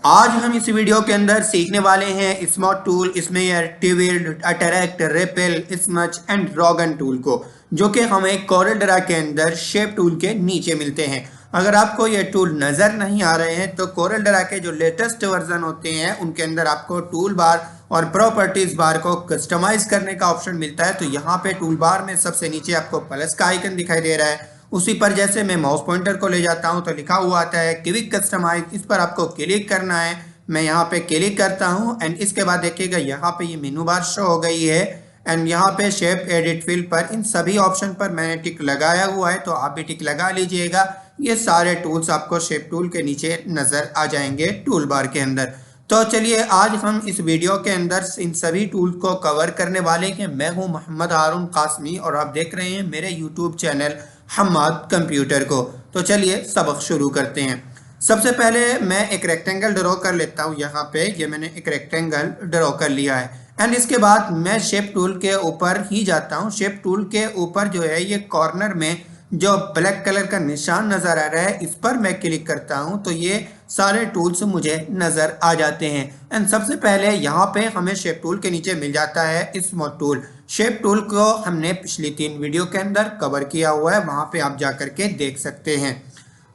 आज हम इस वीडियो के अंदर सीखने वाले हैं स्मॉट टूल, स्मेयर, टिविड, अटरैक्ट, रिपेल, स्मच एंड रॉगन टूल को, जो कि हमें कोरल ड्रा के अंदर शेप टूल के नीचे मिलते हैं। अगर आपको ये टूल नज़र नहीं आ रहे हैं तो कोरल ड्रा के जो लेटेस्ट वर्जन होते हैं उनके अंदर आपको टूल बार और प्रॉपर्टीज बार को कस्टमाइज करने का ऑप्शन मिलता है। तो यहाँ पे टूल बार में सबसे नीचे आपको प्लस का आइकन दिखाई दे रहा है, उसी पर जैसे मैं माउस पॉइंटर को ले जाता हूं तो लिखा हुआ आता है क्विक कस्टमाइज। इस पर आपको क्लिक करना है। मैं यहाँ पे क्लिक करता हूं एंड इसके बाद देखिएगा यहाँ पे ये मेनू बार शो हो गई है एंड यहाँ पे शेप एडिट फिल पर इन सभी ऑप्शन पर मैंने टिक लगाया हुआ है, तो आप भी टिक लगा लीजिएगा। ये सारे टूल्स आपको शेप टूल के नीचे नजर आ जाएंगे टूल बार के अंदर। तो चलिए आज हम इस वीडियो के अंदर इन सभी टूल को कवर करने वाले हैं। मैं हूं मोहम्मद हारून कासमी और आप देख रहे हैं मेरे यूट्यूब चैनल हम्माद कंप्यूटर को। तो चलिए सबक शुरू करते हैं। सबसे पहले मैं एक रेक्टेंगल ड्रॉ कर लेता हूं। यहाँ पे ये मैंने एक रेक्टेंगल ड्रॉ कर लिया है एंड इसके बाद मैं शेप टूल के ऊपर ही जाता हूं। शेप टूल के ऊपर जो है ये कॉर्नर में जो ब्लैक कलर का निशान नजर आ रहा है इस पर मैं क्लिक करता हूं तो ये सारे टूल्स मुझे नजर आ जाते हैं। एंड सबसे पहले यहाँ पे हमें शेप टूल के नीचे मिल जाता है स्मूथ टूल। शेप टूल को हमने पिछली 3 वीडियो के अंदर कवर किया हुआ है, वहां पे आप जा करके देख सकते हैं।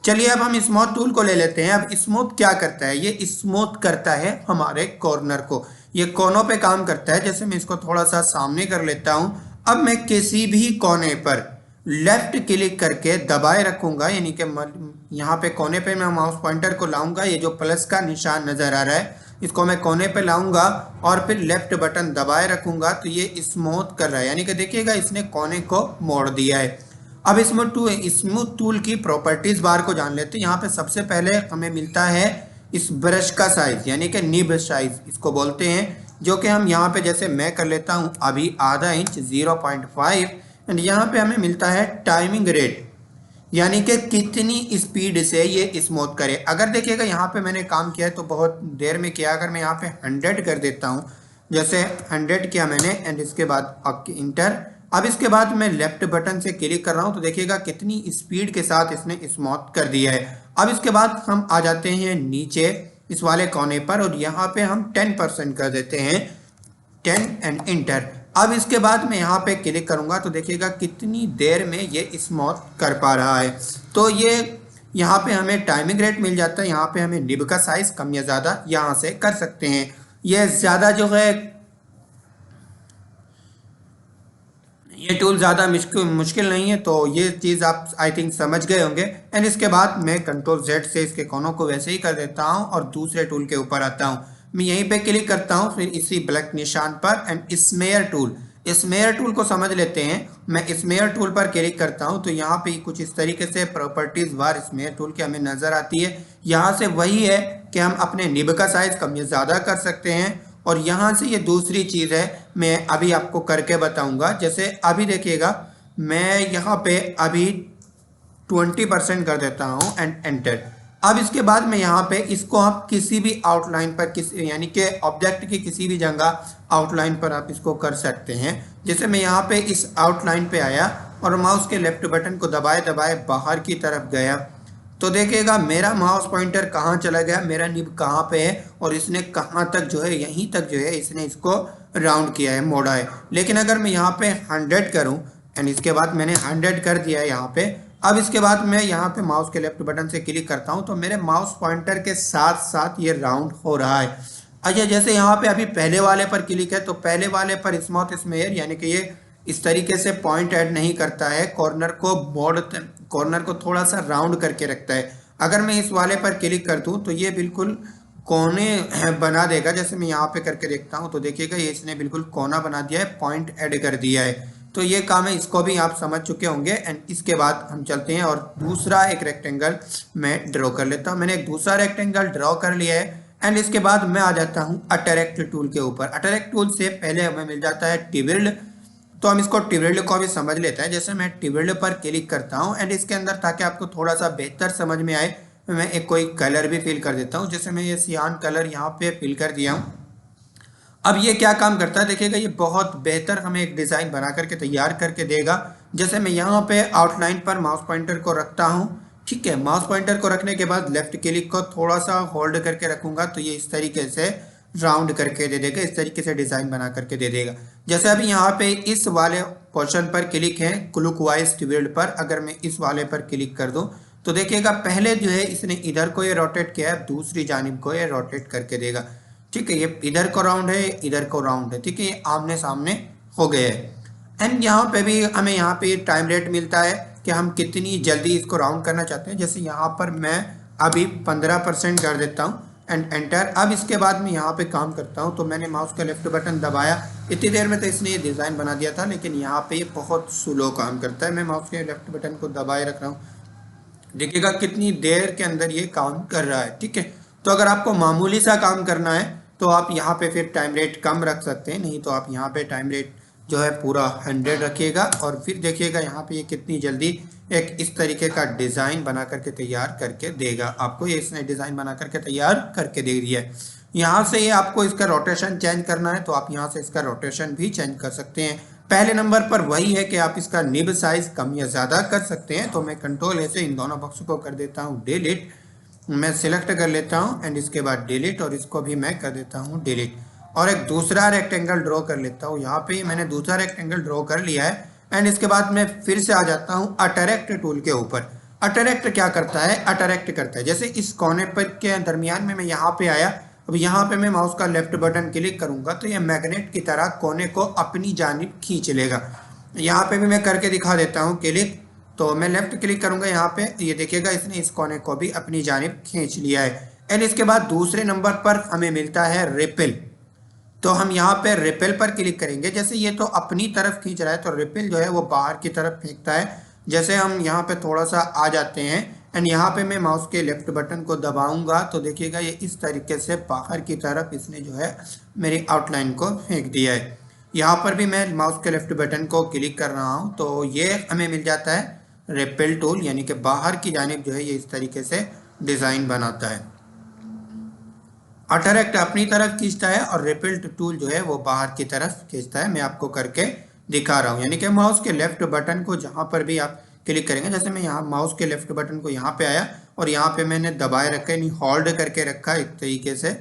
चलिए अब हम स्मूथ टूल को ले लेते हैं। अब स्मूथ क्या करता है? ये स्मूथ करता है हमारे कॉर्नर को, ये कोनों पे काम करता है। जैसे मैं इसको थोड़ा सा सामने कर लेता हूं। अब मैं किसी भी कोने पर लेफ्ट क्लिक करके दबाए रखूंगा, यानी कि यहाँ पे कोने पे मैं माउस पॉइंटर को लाऊंगा। ये जो प्लस का निशान नजर आ रहा है इसको मैं कोने पे लाऊंगा और फिर लेफ्ट बटन दबाए रखूंगा तो ये स्मूथ कर रहा है, यानी कि देखिएगा इसने कोने को मोड़ दिया है। अब स्मूथ टूल की प्रॉपर्टीज बार को जान लेते हैं। यहाँ पे सबसे पहले हमें मिलता है इस ब्रश का साइज, यानी कि निब साइज इसको बोलते हैं, जो कि हम यहाँ पे जैसे मैं कर लेता हूँ अभी आधा इंच 0.5 एंड यहाँ पे हमें मिलता है टाइमिंग रेट, यानी कि कितनी स्पीड से ये स्मूथ करे। अगर देखिएगा यहाँ पे मैंने काम किया है तो बहुत देर में किया। अगर मैं यहाँ पे 100 कर देता हूँ, जैसे 100 किया मैंने एंड इसके बाद इंटर। अब इसके बाद मैं लेफ्ट बटन से क्लिक कर रहा हूँ तो देखिएगा कितनी स्पीड के साथ इसने स्मूथ कर दिया है। अब इसके बाद हम आ जाते हैं नीचे इस वाले कोने पर और यहाँ पे हम 10% कर देते हैं, 10 एंड इंटर। अब इसके बाद मैं यहाँ पे क्लिक करूंगा तो देखिएगा कितनी देर में ये स्मूथ कर पा रहा है। तो ये यहाँ पे हमें टाइमिंग रेट मिल जाता है। यहाँ पे हमें निब का साइज कम या ज़्यादा यहाँ से कर सकते हैं। ये ज़्यादा जो है ये टूल ज़्यादा मुश्किल नहीं है, तो ये चीज़ आप आई थिंक समझ गए होंगे। एंड इसके बाद मैं कंट्रोल Z से इसके कोनों को वैसे ही कर देता हूँ और दूसरे टूल के ऊपर आता हूँ। मैं यहीं पे क्लिक करता हूँ फिर इसी ब्लैक निशान पर एंड स्मेयर टूल को समझ लेते हैं। मैं स्मेयर टूल पर क्लिक करता हूँ तो यहाँ पे कुछ इस तरीके से प्रॉपर्टीज बार स्मेयर टूल की हमें नजर आती है। यहाँ से वही है कि हम अपने निब का साइज कम या ज़्यादा कर सकते हैं और यहाँ से ये दूसरी चीज़ है, मैं अभी आपको करके बताऊंगा। जैसे अभी देखिएगा मैं यहाँ पे अभी 20% कर देता हूँ एंड एंटर। अब इसके बाद मैं यहाँ पे इसको आप किसी भी आउटलाइन पर यानी कि ऑब्जेक्ट की किसी भी जगह आउटलाइन पर आप इसको कर सकते हैं। जैसे मैं यहाँ पे इस आउटलाइन पे आया और माउस के लेफ्ट बटन को दबाए दबाए बाहर की तरफ गया तो देखिएगा मेरा माउस पॉइंटर कहाँ चला गया, मेरा निब कहाँ पे है और इसने कहाँ तक जो है यहीं तक जो है इसने इसको राउंड किया है, मोड़ा है। लेकिन अगर मैं यहाँ पे 100 करूँ एंड इसके बाद मैंने 100 कर दिया है यहाँ पे। अब इसके बाद मैं यहाँ पे माउस के लेफ्ट बटन से क्लिक करता हूँ तो मेरे माउस पॉइंटर के साथ साथ ये राउंड हो रहा है। अच्छा, जैसे यहाँ पे अभी पहले वाले पर क्लिक है तो पहले वाले पर स्मूथ स्मेयर यानी कि ये इस तरीके से पॉइंट ऐड नहीं करता है, कॉर्नर को थोड़ा सा राउंड करके रखता है। अगर मैं इस वाले पर क्लिक कर दूं तो ये बिल्कुल कोने बना देगा। जैसे मैं यहाँ पे करके देखता हूँ तो देखिएगा ये इसने बिल्कुल कोना बना दिया है, पॉइंट ऐड कर दिया है। तो ये काम है, इसको भी आप समझ चुके होंगे। एंड इसके बाद हम चलते हैं और दूसरा एक रेक्टेंगल मैं ड्रॉ कर लेता हूँ। मैंने एक दूसरा रेक्टेंगल ड्रॉ कर लिया है एंड इसके बाद मैं आ जाता हूँ अटरैक्ट टूल के ऊपर। अटरैक्ट टूल से पहले हमें मिल जाता है टिविड, तो हम इसको टिविड को भी समझ लेते हैं। जैसे मैं टिविड पर क्लिक करता हूँ एंड इसके अंदर ताकि आपको थोड़ा सा बेहतर समझ में आए मैं एक कोई कलर भी फिल कर देता हूँ। जैसे मैं ये सियान कलर यहाँ पे फिल कर दिया हूँ। अब ये क्या काम करता है देखिएगा, ये बहुत बेहतर हमें एक डिज़ाइन बना करके तैयार करके देगा। जैसे मैं यहाँ पे आउटलाइन पर माउस पॉइंटर को रखता हूँ ठीक है, माउस पॉइंटर को रखने के बाद लेफ्ट क्लिक को थोड़ा सा होल्ड करके रखूंगा तो ये इस तरीके से राउंड करके दे देगा, इस तरीके से डिजाइन बना करके दे देगा। जैसे अभी यहाँ पे इस वाले पोर्शन पर क्लिक है क्लॉकवाइज ट्विल्ड पर, अगर मैं इस वाले पर क्लिक कर दूं तो देखिएगा पहले जो है इसने इधर को ये रोटेट किया है, दूसरी जानिब को ये रोटेट करके देगा। ठीक है, ये इधर को राउंड है, इधर को राउंड है। ठीक है, ये आमने सामने हो गए हैं। एंड यहाँ पे भी हमें यहाँ पे टाइम रेट मिलता है कि हम कितनी जल्दी इसको राउंड करना चाहते हैं। जैसे यहाँ पर मैं अभी 15% कर देता हूँ एंड एंटर। अब इसके बाद मैं यहाँ पे काम करता हूँ तो मैंने माउस का लेफ्ट बटन दबाया, इतनी देर में तो इसने ये डिज़ाइन बना दिया था, लेकिन यहाँ पे ये बहुत स्लो काम करता है। मैं माउस के लेफ्ट बटन को दबाए रख रहा हूँ, देखिएगा कितनी देर के अंदर ये काम कर रहा है। ठीक है, तो अगर आपको मामूली सा काम करना है तो आप यहाँ पे फिर टाइम रेट कम रख सकते हैं, नहीं तो आप यहाँ पे टाइम रेट जो है पूरा 100 रखिएगा और फिर देखिएगा यहाँ पे ये कितनी जल्दी एक इस तरीके का डिज़ाइन बना करके तैयार करके देगा आपको। ये इसने डिज़ाइन बना करके तैयार करके दे दिया है। यहाँ से ये आपको इसका रोटेशन चेंज करना है तो आप यहाँ से इसका रोटेशन भी चेंज कर सकते हैं। पहले नंबर पर वही है कि आप इसका निब साइज कम या ज़्यादा कर सकते हैं। तो मैं कंट्रोल ऐसे इन दोनों बॉक्स को कर देता हूँ डिलीट, मैं सिलेक्ट कर लेता हूँ एंड इसके बाद डिलीट, और इसको भी मैं कर देता हूँ डिलीट और एक दूसरा रेक्टेंगल ड्रॉ कर लेता हूँ। यहाँ पे मैंने दूसरा रेक्टेंगल ड्रॉ कर लिया है एंड इसके बाद मैं फिर से आ जाता हूँ अटरैक्ट टूल के ऊपर। अटरैक्ट क्या करता है, अटरैक्ट करता है जैसे इस कोने पर के दरमियान में मैं यहाँ पे आया, अब यहाँ पे मैं माउस का लेफ्ट बटन क्लिक करूंगा तो ये मैग्नेट की तरह कोने को अपनी जानिब खींच लेगा। यहाँ पे भी मैं करके दिखा देता हूँ क्लिक, तो मैं लेफ्ट क्लिक करूंगा यहाँ पे, ये देखिएगा इसने इस कोने को भी अपनी जानिब खींच लिया है। एंड इसके बाद दूसरे नंबर पर हमें मिलता है रिपेल, तो हम यहाँ पे रिपेल पर क्लिक करेंगे। जैसे ये तो अपनी तरफ खींच रहा है तो रिपेल जो है वो बाहर की तरफ फेंकता है। जैसे हम यहाँ पे थोड़ा सा आ जाते हैं एंड यहाँ पे मैं माउस के लेफ्ट बटन को दबाऊंगा तो देखिएगा ये इस तरीके से बाहर की तरफ इसने जो है मेरी आउटलाइन को फेंक दिया है। यहाँ पर भी मैं माउस के लेफ्ट बटन को क्लिक कर रहा हूँ तो ये हमें मिल जाता है रिपेल टूल, यानी कि बाहर की जानिब जो है ये इस तरीके से डिज़ाइन बनाता है। अटरैक्ट अपनी तरफ खींचता है और रिपेल टूल जो है वो बाहर की तरफ खींचता है। मैं आपको करके दिखा रहा हूँ, यानी कि माउस के लेफ्ट बटन को जहाँ पर भी आप क्लिक करेंगे, जैसे मैं यहाँ माउस के लेफ्ट बटन को यहाँ पे आया और यहाँ पे मैंने दबाए रखा है, नहीं होल्ड करके रखा एक तरीके से,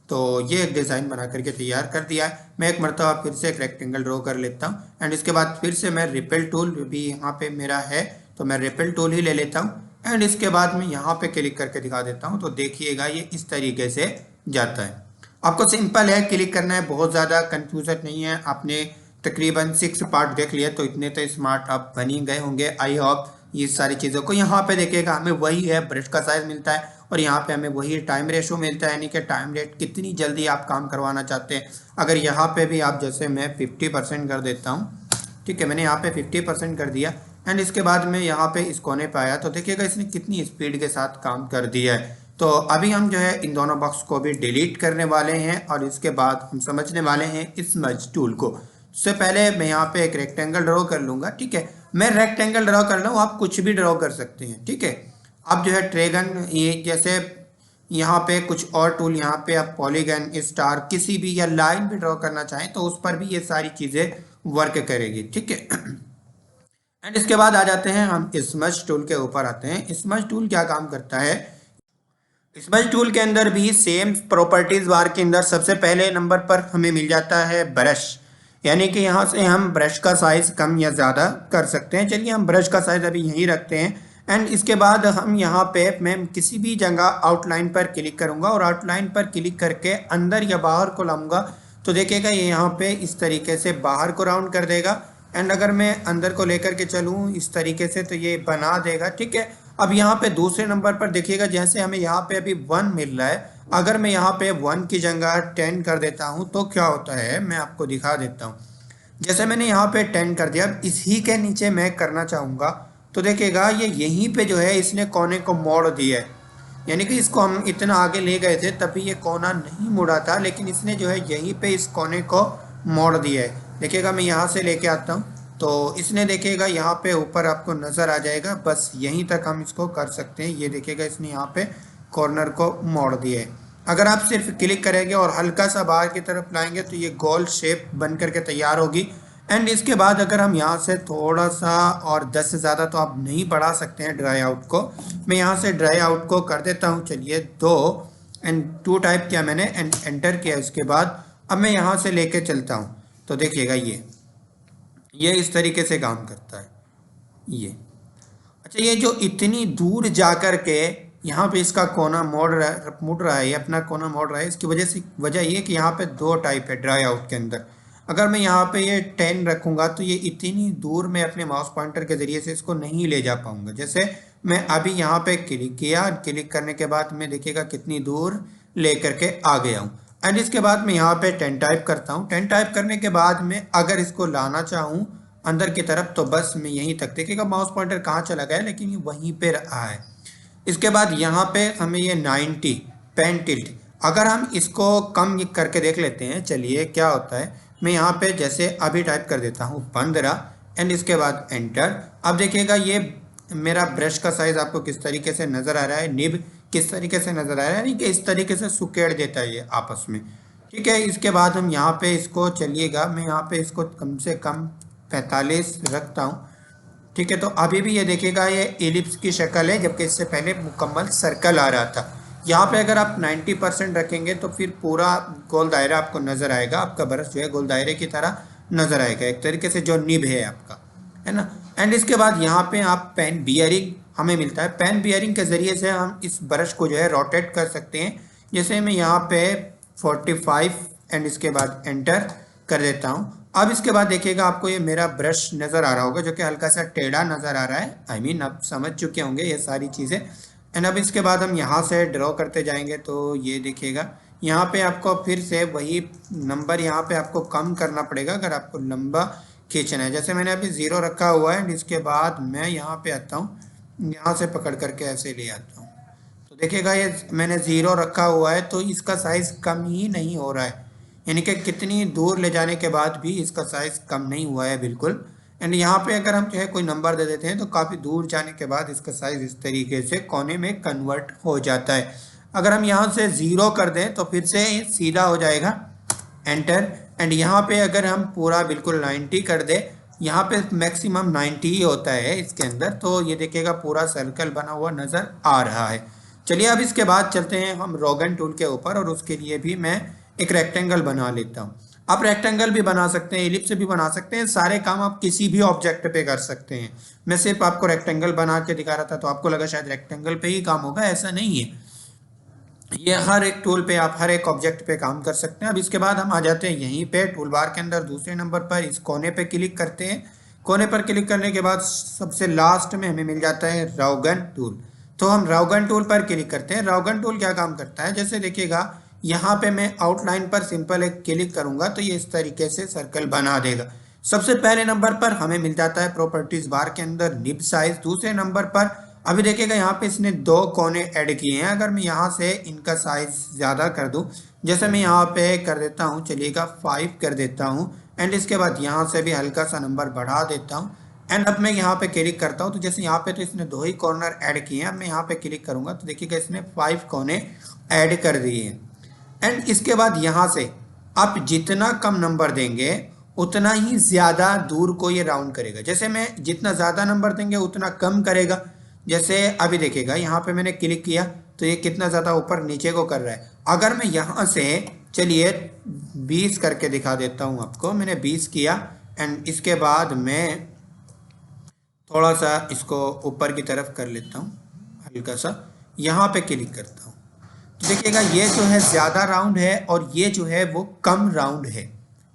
तो ये एक डिज़ाइन बना करके तैयार कर दिया है। मैं एक मरतबा फिर से एक रेक्टेंगल ड्रॉ कर लेता हूँ एंड इसके बाद फिर से मैं रिपेल टूल भी यहाँ पे मेरा है तो मैं रिपेल टूल ही ले लेता हूँ एंड इसके बाद मैं यहाँ पे क्लिक करके दिखा देता हूँ तो देखिएगा ये इस तरीके से जाता है। आपको सिंपल है, क्लिक करना है, बहुत ज़्यादा कंफ्यूजन नहीं है। आपने तकरीबन 6 पार्ट देख लिया तो इतने तो स्मार्ट आप बन ही गए होंगे। आई होप ये सारी चीज़ों को यहाँ पे देखिएगा हमें वही है, ब्रश का साइज मिलता है और यहाँ पे हमें वही टाइम रेशो मिलता है, यानी कि टाइम रेट कितनी जल्दी आप काम करवाना चाहते हैं। अगर यहाँ पे भी आप जैसे मैं 50% कर देता हूँ, ठीक है, मैंने यहाँ पे 50% कर दिया एंड इसके बाद मैं यहाँ पे इस कोने पे आया तो देखिएगा इसने कितनी स्पीड के साथ काम कर दिया है। तो अभी हम जो है इन दोनों बॉक्स को भी डिलीट करने वाले हैं और इसके बाद हम समझने वाले हैं इस मर्ज टूल को। उससे पहले मैं यहाँ पे एक रेक्टेंगल ड्रॉ कर लूँगा। ठीक है, मैं रेक्टेंगल ड्रॉ कर लूँ, आप कुछ भी ड्रॉ कर सकते हैं। ठीक है, आप जो है ट्रेगन, ये जैसे यहाँ पे कुछ और टूल, यहाँ पे आप पॉलीगन, स्टार, किसी भी या लाइन भी ड्रॉ करना चाहें तो उस पर भी ये सारी चीज़ें वर्क करेगी। ठीक है, एंड इसके बाद आ जाते हैं हम स्मज टूल के ऊपर आते हैं। स्मज टूल क्या काम करता है, स्मज टूल के अंदर भी सेम प्रॉपर्टीज बार के अंदर सबसे पहले नंबर पर हमें मिल जाता है ब्रश, यानी कि यहाँ से हम ब्रश का साइज कम या ज़्यादा कर सकते हैं। चलिए हम ब्रश का साइज अभी यहीं रखते हैं एंड इसके बाद हम यहाँ पे मैं किसी भी जगह आउटलाइन पर क्लिक करूँगा और आउटलाइन पर क्लिक करके अंदर या बाहर को लाऊंगा तो देखिएगा ये यहाँ पे इस तरीके से बाहर को राउंड कर देगा एंड अगर मैं अंदर को लेकर के चलूँ इस तरीके से तो ये बना देगा। ठीक है, अब यहाँ पे दूसरे नंबर पर देखिएगा जैसे हमें यहाँ पे अभी 1 मिल रहा है, अगर मैं यहाँ पे 1 की जगह 10 कर देता हूँ तो क्या होता है मैं आपको दिखा देता हूँ। जैसे मैंने यहाँ पे 10 कर दिया, अब इसी के नीचे मैं करना चाहूँगा तो देखिएगा ये यहीं पे जो है इसने कोने को मोड़ दिया है, यानी कि इसको हम इतना आगे ले गए थे तभी ये कोना नहीं मुड़ा था, लेकिन इसने जो है यहीं पे इस कोने को मोड़ दिया है। देखिएगा मैं यहाँ से लेके आता हूँ तो इसने देखिएगा यहाँ पे ऊपर आपको नज़र आ जाएगा, बस यहीं तक हम इसको कर सकते हैं। ये देखिएगा इसने यहाँ पे कॉर्नर को मोड़ दिया है। अगर आप सिर्फ क्लिक करेंगे और हल्का सा बाहर की तरफ लाएंगे तो ये गोल शेप बन करके तैयार होगी एंड इसके बाद अगर हम यहाँ से थोड़ा सा और 10 से ज़्यादा तो आप नहीं बढ़ा सकते हैं ड्राई आउट को। मैं यहाँ से ड्राई आउट को कर देता हूँ, चलिए 2 एंड 2 टाइप किया मैंने एंड एंटर किया। इसके बाद अब मैं यहाँ से लेके चलता हूँ तो देखिएगा ये इस तरीके से काम करता है ये। अच्छा, ये जो इतनी दूर जा कर के यहाँ पे इसका कोना मुड़ रहा है, ये अपना कोना मोड़ रहा है, इसकी वजह ये कि यहाँ पे 2 टाइप है ड्राई आउट के अंदर। अगर मैं यहाँ पे ये 10 रखूँगा तो ये इतनी दूर मैं अपने माउस पॉइंटर के ज़रिए से इसको नहीं ले जा पाऊँगा। जैसे मैं अभी यहाँ पे क्लिक किया, क्लिक करने के बाद मैं देखिएगा कितनी दूर ले करके आ गया हूँ। एंड इसके बाद मैं यहाँ पे 10 टाइप करता हूँ। 10 टाइप करने के बाद मैं अगर इसको लाना चाहूँ अंदर की तरफ तो बस मैं यहीं तक, देखिएगा माउस पॉइंटर कहाँ चला गया लेकिन ये वहीं पे रहा है। इसके बाद यहाँ पे हमें ये 90 पेन टिल्ट, अगर हम इसको कम करके देख लेते हैं, चलिए क्या होता है। मैं यहाँ पे जैसे अभी टाइप कर देता हूँ 15 एंड इसके बाद एंटर। अब देखिएगा ये मेरा ब्रश का साइज आपको किस तरीके से नज़र आ रहा है, निब किस तरीके से नज़र आ रहा है, यानी कि इस तरीके से सुकेड़ देता है ये आपस में। ठीक है, इसके बाद हम यहाँ पे इसको चलिएगा, मैं यहाँ पे इसको कम से कम 45 रखता हूँ। ठीक है, तो अभी भी ये देखिएगा ये एलिप्स की शक्ल है, जबकि इससे पहले मुकम्मल सर्कल आ रहा था। यहाँ पे अगर आप 90% रखेंगे तो फिर पूरा गोल दायरा आपको नज़र आएगा, आपका ब्रश जो है गोल दायरे की तरह नज़र आएगा, एक तरीके से जो निब है आपका, है ना। एंड इसके बाद यहाँ पे आप पेन बियरिंग हमें मिलता है। पेन बियरिंग के ज़रिए से हम इस ब्रश को जो है रोटेट कर सकते हैं। जैसे मैं यहाँ पे 45 एंड इसके बाद एंटर कर देता हूँ। अब इसके बाद देखिएगा आपको ये मेरा ब्रश नज़र आ रहा होगा जो कि हल्का सा टेढ़ा नज़र आ रहा है। आई मीन आप समझ चुके होंगे ये सारी चीज़ें। एंड अब इसके बाद हम यहाँ से ड्रॉ करते जाएंगे तो ये देखिएगा यहाँ पे आपको फिर से वही नंबर यहाँ पे आपको कम करना पड़ेगा अगर आपको लंबा खींचना है। जैसे मैंने अभी 0 रखा हुआ है एंड इसके बाद मैं यहाँ पे आता हूँ, यहाँ से पकड़ करके ऐसे ले आता हूँ तो देखिएगा ये मैंने 0 रखा हुआ है तो इसका साइज़ कम ही नहीं हो रहा है, यानी कि कितनी दूर ले जाने के बाद भी इसका साइज़ कम नहीं हुआ है बिल्कुल। एंड यहाँ पे अगर हम जो है कोई नंबर दे देते हैं तो काफ़ी दूर जाने के बाद इसका साइज़ इस तरीके से कोने में कन्वर्ट हो जाता है। अगर हम यहाँ से 0 कर दें तो फिर से सीधा हो जाएगा, एंटर। एंड यहाँ पे अगर हम पूरा बिल्कुल 90 कर दें, यहाँ पे मैक्सिमम 90 ही होता है इसके अंदर, तो ये देखिएगा पूरा सर्कल बना हुआ नज़र आ रहा है। चलिए अब इसके बाद चलते हैं हम रोगन टूल के ऊपर और उसके लिए भी मैं एक रेक्टेंगल बना लेता हूँ। आप रेक्टेंगल भी बना सकते हैं, एलिप्स भी बना सकते हैं, सारे काम आप किसी भी ऑब्जेक्ट पे कर सकते हैं। मैं सिर्फ आपको रेक्टेंगल बना के दिखा रहा था तो आपको लगा शायद रेक्टेंगल पे ही काम होगा, ऐसा नहीं है। ये हर एक टूल पे आप हर एक ऑब्जेक्ट पे काम कर सकते हैं। अब इसके बाद हम आ जाते हैं यहीं पे टूल बार के अंदर दूसरे नंबर पर इस कोने पे क्लिक करते हैं। कोने पर क्लिक करने के बाद सबसे लास्ट में हमें मिल जाता है रोगन टूल, तो हम रोगन टूल पर क्लिक करते हैं। रोगन टूल क्या काम करता है, जैसे देखिएगा यहाँ पे मैं आउटलाइन पर सिंपल एक क्लिक करूंगा तो ये इस तरीके से सर्कल बना देगा। सबसे पहले नंबर पर हमें मिल जाता है प्रॉपर्टीज बार के अंदर निब साइज। दूसरे नंबर पर अभी देखिएगा यहाँ पे इसने 2 कोने ऐड किए हैं। अगर मैं यहाँ से इनका साइज ज़्यादा कर दूँ, जैसे मैं यहाँ पे कर देता हूँ, चलिएगा 5 कर देता हूँ एंड इसके बाद यहाँ से भी हल्का सा नंबर बढ़ा देता हूँ। एंड अब मैं यहाँ पे क्लिक करता हूँ तो जैसे यहाँ पे तो इसने 2 ही कॉर्नर ऐड किए हैं, अब मैं यहाँ पे क्लिक करूँगा तो देखिएगा इसने 5 कोने ऐड कर दिए हैं। एंड इसके बाद यहाँ से आप जितना कम नंबर देंगे उतना ही ज़्यादा दूर को ये राउंड करेगा। जैसे मैं जितना ज़्यादा नंबर देंगे उतना कम करेगा। जैसे अभी देखिएगा यहाँ पे मैंने क्लिक किया तो ये कितना ज़्यादा ऊपर नीचे को कर रहा है। अगर मैं यहाँ से चलिए 20 करके दिखा देता हूँ आपको, मैंने 20 किया एंड इसके बाद मैं थोड़ा सा इसको ऊपर की तरफ कर लेता हूँ, हल्का सा यहाँ पे क्लिक करता हूँ तो देखिएगा ये जो है ज़्यादा राउंड है और ये जो है वो कम राउंड है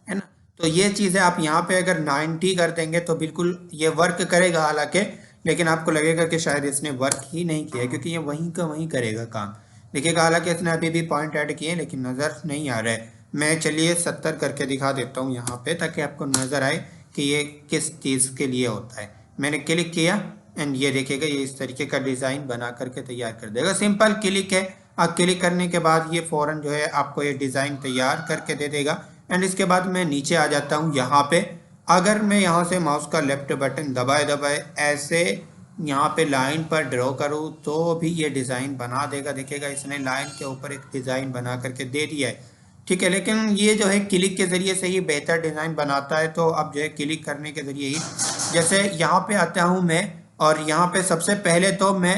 ना। तो ये चीज़ें आप यहाँ पे अगर 90 कर देंगे तो बिल्कुल ये वर्क करेगा हालांकि, लेकिन आपको लगेगा कि शायद इसने वर्क ही नहीं किया क्योंकि ये वहीं का वहीं करेगा काम। देखिएगा हालांकि इसने अभी भी पॉइंट ऐड किए लेकिन नज़र नहीं आ रहा है। मैं चलिए 70 करके दिखा देता हूँ यहाँ पे ताकि आपको नज़र आए कि ये किस चीज़ के लिए होता है। मैंने क्लिक किया एंड ये देखिएगा ये इस तरीके का डिज़ाइन बना करके तैयार कर देगा। सिंपल क्लिक है, आप क्लिक करने के बाद ये फ़ौरन जो है आपको ये डिज़ाइन तैयार करके दे देगा। एंड इसके बाद मैं नीचे आ जाता हूँ यहाँ पे। अगर मैं यहाँ से माउस का लेफ्ट बटन दबाए दबाए ऐसे यहाँ पे लाइन पर ड्रॉ करूँ तो भी ये डिज़ाइन बना देगा। देखिएगा इसने लाइन के ऊपर एक डिज़ाइन बना करके दे दिया है। ठीक है, लेकिन ये जो है क्लिक के ज़रिए से ही बेहतर डिज़ाइन बनाता है। तो अब जो है क्लिक करने के ज़रिए ही जैसे यहाँ पे आता हूँ मैं, और यहाँ पे सबसे पहले तो मैं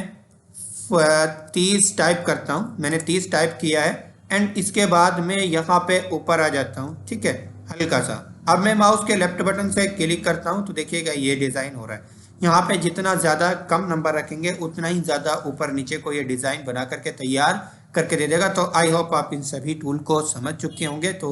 30 टाइप करता हूँ। मैंने 30 टाइप किया है एंड इसके बाद मैं यहाँ पे ऊपर आ जाता हूँ। ठीक है, हल्का सा। अब मैं माउस के लेफ्ट बटन से क्लिक करता हूँ तो देखिएगा ये डिज़ाइन हो रहा है। यहाँ पे जितना ज़्यादा कम नंबर रखेंगे उतना ही ज़्यादा ऊपर नीचे को ये डिज़ाइन बना करके तैयार करके दे देगा। तो आई होप आप इन सभी टूल को समझ चुके होंगे। तो